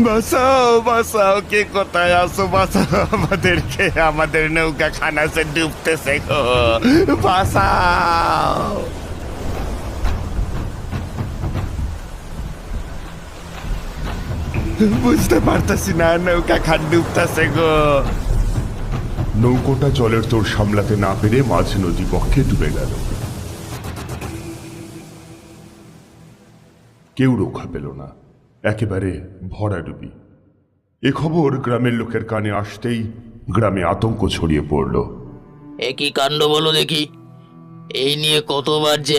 বাঁচাও বাঁচাও, কে কোথায় আসো, বাঁচাও আমাদেরকে, আমাদের নৌকা খানাসে ডুবতেছে গো, বাঁচাও। বুঝতে পারতাছি না, নৌকা খান ডুবতেছে গো। নৌকোটা জলের তোর সামলাতে না পেরে মাঝ নদী বক্ষে ডুবে গেল। কেউ রক্ষা পেল না, একেবারে ভরাডুবি। এ খবর গ্রামের লোকের কানে আসতেই গ্রামে আতঙ্ক ছড়িয়ে পড়ল। এ কি কাণ্ড বলো দেখি, এই নিয়ে কতবার যে